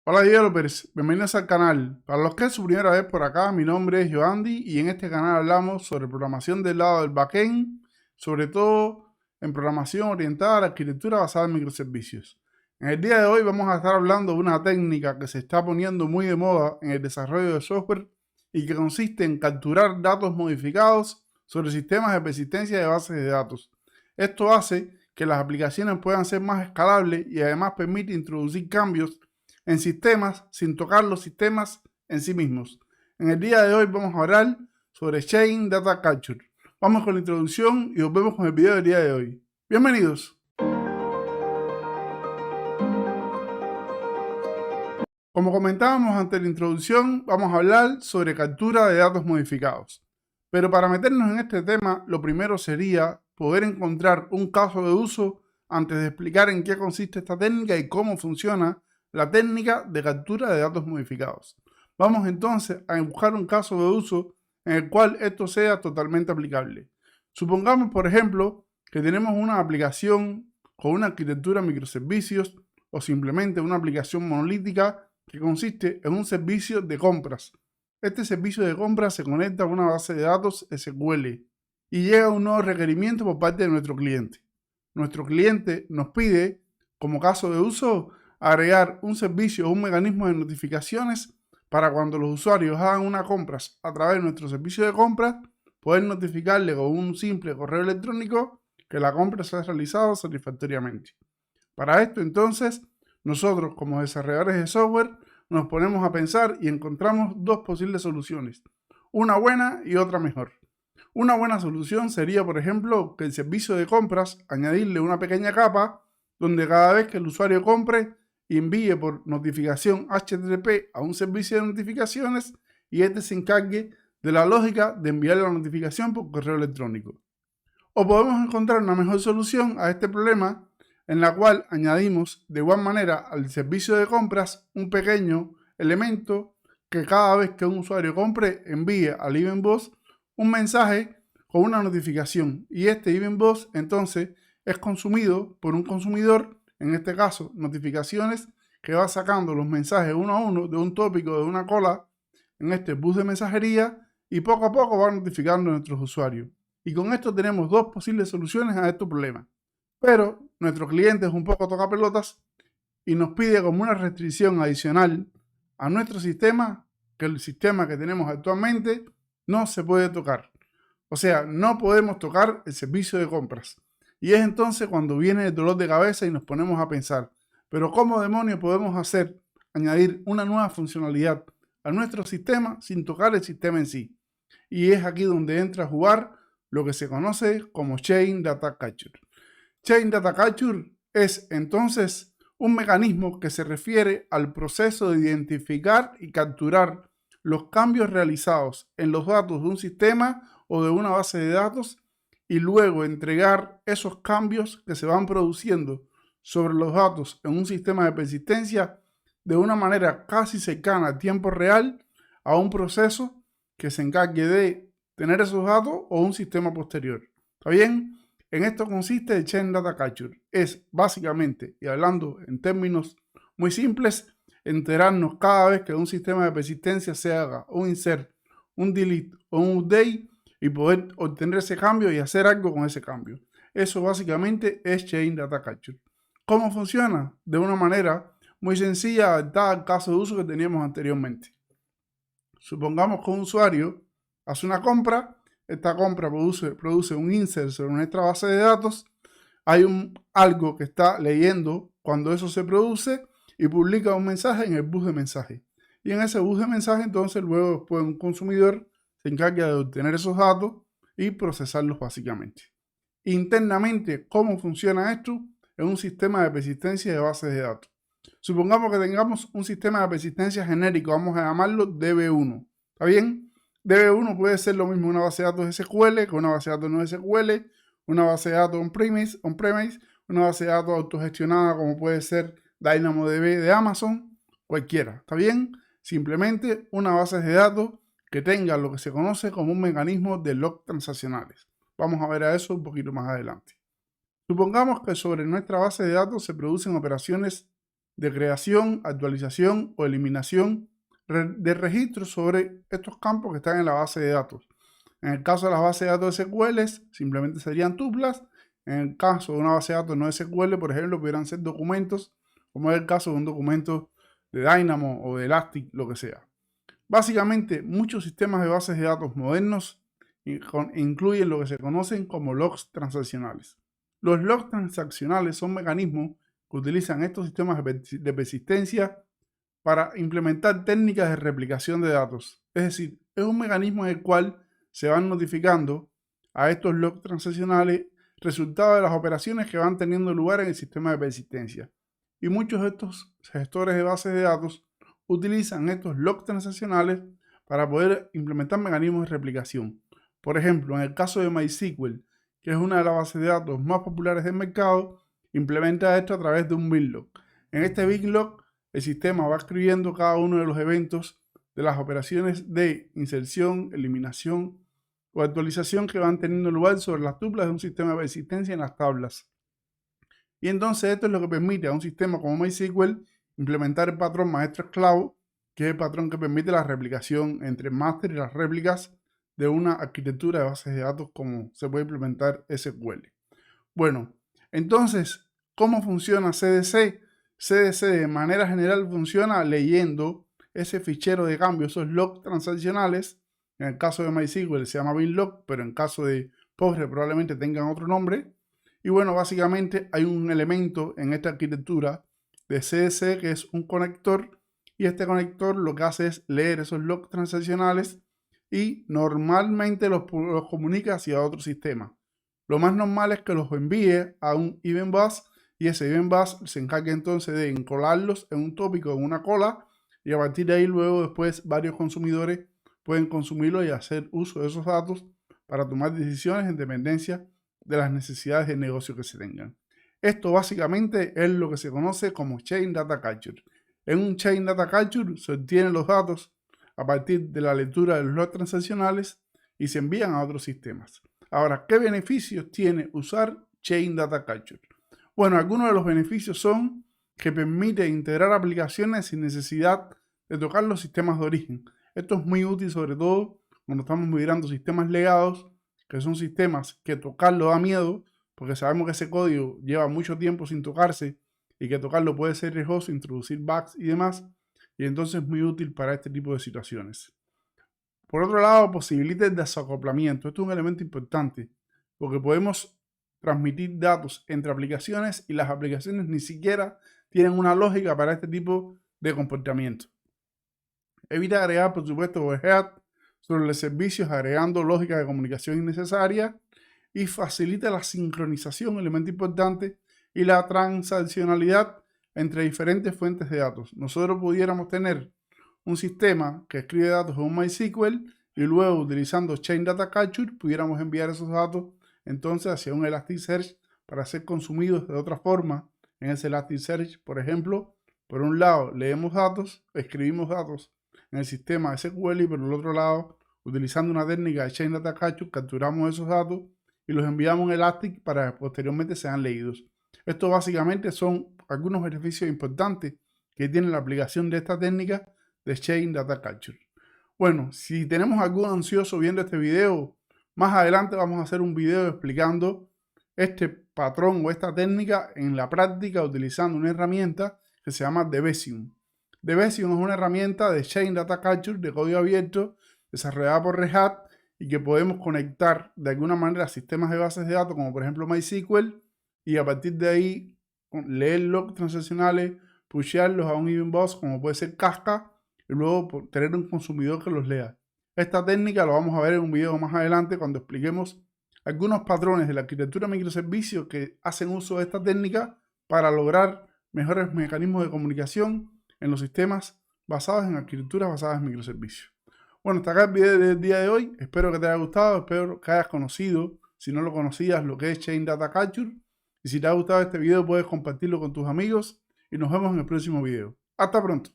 Hola developers, bienvenidos al canal. Para los que es su primera vez por acá, mi nombre es Joandy y en este canal hablamos sobre programación del lado del backend, sobre todo en programación orientada a la arquitectura basada en microservicios. En el día de hoy vamos a estar hablando de una técnica que se está poniendo muy de moda en el desarrollo de software y que consiste en capturar datos modificados sobre sistemas de persistencia de bases de datos. Esto hace que las aplicaciones puedan ser más escalables y además permite introducir cambios en sistemas sin tocar los sistemas en sí mismos. En el día de hoy vamos a hablar sobre Chain Data Capture. Vamos con la introducción y nos vemos con el video del día de hoy. Bienvenidos. Como comentábamos ante la introducción, vamos a hablar sobre captura de datos modificados. Pero para meternos en este tema, lo primero sería poder encontrar un caso de uso antes de explicar en qué consiste esta técnica y cómo funciona la técnica de captura de datos modificados. Vamos entonces a buscar un caso de uso en el cual esto sea totalmente aplicable. Supongamos, por ejemplo, que tenemos una aplicación con una arquitectura microservicios o simplemente una aplicación monolítica que consiste en un servicio de compras. Este servicio de compras se conecta a una base de datos SQL y llega un nuevo requerimiento por parte de nuestro cliente. Nuestro cliente nos pide, como caso de uso, agregar un servicio o un mecanismo de notificaciones para cuando los usuarios hagan una compra a través de nuestro servicio de compras, poder notificarle con un simple correo electrónico que la compra se ha realizado satisfactoriamente. Para esto, entonces, nosotros como desarrolladores de software nos ponemos a pensar y encontramos dos posibles soluciones, una buena y otra mejor. Una buena solución sería, por ejemplo, que el servicio de compras añadirle una pequeña capa donde cada vez que el usuario compre envíe por notificación HTTP a un servicio de notificaciones y este se encargue de la lógica de enviarle la notificación por correo electrónico. O podemos encontrar una mejor solución a este problema en la cual añadimos de igual manera al servicio de compras un pequeño elemento que cada vez que un usuario compre envíe al Event Boss un mensaje con una notificación y este Event Boss entonces es consumido por un consumidor, en este caso notificaciones, que va sacando los mensajes uno a uno de un tópico de una cola en este bus de mensajería y poco a poco va notificando a nuestros usuarios. Y con esto tenemos dos posibles soluciones a este problema. Pero nuestro cliente es un poco tocapelotas y nos pide como una restricción adicional a nuestro sistema que el sistema que tenemos actualmente no se puede tocar. O sea, no podemos tocar el servicio de compras. Y es entonces cuando viene el dolor de cabeza y nos ponemos a pensar, pero ¿cómo demonios podemos añadir una nueva funcionalidad a nuestro sistema sin tocar el sistema en sí? Y es aquí donde entra a jugar lo que se conoce como Chain Data Capture. Chain Data Capture es entonces un mecanismo que se refiere al proceso de identificar y capturar los cambios realizados en los datos de un sistema o de una base de datos y luego entregar esos cambios que se van produciendo sobre los datos en un sistema de persistencia de una manera casi cercana a tiempo real a un proceso que se encargue de tener esos datos o un sistema posterior. ¿Está bien? En esto consiste el Chain Data Capture. Es básicamente, y hablando en términos muy simples, enterarnos cada vez que un sistema de persistencia se haga un insert, un delete o un update y poder obtener ese cambio y hacer algo con ese cambio. Eso básicamente es Chain Data Capture. ¿Cómo funciona? De una manera muy sencilla adaptada al caso de uso que teníamos anteriormente. Supongamos que un usuario hace una compra, esta compra produce un insert sobre nuestra base de datos, hay algo que está leyendo cuando eso se produce y publica un mensaje en el bus de mensaje. Y en ese bus de mensaje entonces luego después un consumidor se encarga de obtener esos datos y procesarlos básicamente. Internamente, ¿cómo funciona esto? En un sistema de persistencia de bases de datos. Supongamos que tengamos un sistema de persistencia genérico, vamos a llamarlo DB1. ¿Está bien? DB1 puede ser lo mismo una base de datos SQL que una base de datos no SQL, una base de datos on-premise, una base de datos autogestionada como puede ser DynamoDB de Amazon, cualquiera. ¿Está bien? Simplemente una base de datos que tenga lo que se conoce como un mecanismo de log transaccionales. Vamos a ver a eso un poquito más adelante. Supongamos que sobre nuestra base de datos se producen operaciones de creación, actualización o eliminación de registros sobre estos campos que están en la base de datos. En el caso de las bases de datos SQL, simplemente serían tuplas. En el caso de una base de datos no SQL, por ejemplo, pudieran ser documentos, como es el caso de un documento de Dynamo o de Elastic, lo que sea. Básicamente, muchos sistemas de bases de datos modernos incluyen lo que se conocen como logs transaccionales. Los logs transaccionales son mecanismos que utilizan estos sistemas de persistencia para implementar técnicas de replicación de datos. Es decir, es un mecanismo en el cual se van notificando a estos logs transaccionales resultados de las operaciones que van teniendo lugar en el sistema de persistencia. Y muchos de estos gestores de bases de datos utilizan estos logs transaccionales para poder implementar mecanismos de replicación. Por ejemplo, en el caso de MySQL, que es una de las bases de datos más populares del mercado, implementa esto a través de un binlog. En este binlog, el sistema va escribiendo cada uno de los eventos de las operaciones de inserción, eliminación o actualización que van teniendo lugar sobre las tuplas de un sistema de persistencia en las tablas. Y entonces esto es lo que permite a un sistema como MySQL implementar el patrón maestro-esclavo, que es el patrón que permite la replicación entre el máster y las réplicas de una arquitectura de bases de datos como se puede implementar SQL. Bueno, entonces, ¿cómo funciona CDC? CDC de manera general funciona leyendo ese fichero de cambio, esos logs transaccionales. En el caso de MySQL se llama binlog, pero en caso de Postgre probablemente tengan otro nombre. Y bueno, básicamente hay un elemento en esta arquitectura de CDC que es un conector, y este conector lo que hace es leer esos logs transaccionales y normalmente los comunica hacia otro sistema. Lo más normal es que los envíe a un event bus y ese event bus se encargue entonces de encolarlos en un tópico, en una cola, y a partir de ahí luego después varios consumidores pueden consumirlo y hacer uso de esos datos para tomar decisiones en dependencia de las necesidades de negocio que se tengan. Esto básicamente es lo que se conoce como Chain Data Capture. En un Chain Data Capture se obtienen los datos a partir de la lectura de los logs transaccionales y se envían a otros sistemas. Ahora, ¿qué beneficios tiene usar Chain Data Capture? Bueno, algunos de los beneficios son que permite integrar aplicaciones sin necesidad de tocar los sistemas de origen. Esto es muy útil sobre todo cuando estamos migrando sistemas legados, que son sistemas que tocarlo da miedo, porque sabemos que ese código lleva mucho tiempo sin tocarse y que tocarlo puede ser riesgoso, introducir bugs y demás, y entonces es muy útil para este tipo de situaciones. Por otro lado, posibilita el desacoplamiento. Esto es un elemento importante porque podemos transmitir datos entre aplicaciones y las aplicaciones ni siquiera tienen una lógica para este tipo de comportamiento. Evita agregar, por supuesto, overhead sobre los servicios agregando lógica de comunicación innecesaria y facilita la sincronización, elemento importante, y la transaccionalidad entre diferentes fuentes de datos. Nosotros pudiéramos tener un sistema que escribe datos en un MySQL y luego utilizando Chain Data Capture pudiéramos enviar esos datos entonces hacia un Elasticsearch para ser consumidos de otra forma en ese Elasticsearch. Por ejemplo, por un lado leemos datos, escribimos datos en el sistema SQL y por el otro lado, utilizando una técnica de Chain Data Capture, capturamos esos datos y los enviamos en Elastic para que posteriormente sean leídos. Esto básicamente son algunos beneficios importantes que tiene la aplicación de esta técnica de Chain Data Capture. Bueno, si tenemos algún ansioso viendo este video, más adelante vamos a hacer un video explicando este patrón o esta técnica en la práctica utilizando una herramienta que se llama Debezium. Debezium es una herramienta de Chain Data Capture de código abierto desarrollada por Red Hat y que podemos conectar de alguna manera a sistemas de bases de datos como por ejemplo MySQL y a partir de ahí leer logs transaccionales, pushearlos a un event bus como puede ser Kafka y luego tener un consumidor que los lea. Esta técnica lo vamos a ver en un video más adelante cuando expliquemos algunos patrones de la arquitectura de microservicios que hacen uso de esta técnica para lograr mejores mecanismos de comunicación en los sistemas basados en arquitecturas basadas en microservicios. Bueno, hasta acá el video del día de hoy. Espero que te haya gustado, espero que hayas conocido, si no lo conocías, lo que es Chain Data Capture. Y si te ha gustado este video, puedes compartirlo con tus amigos y nos vemos en el próximo video. Hasta pronto.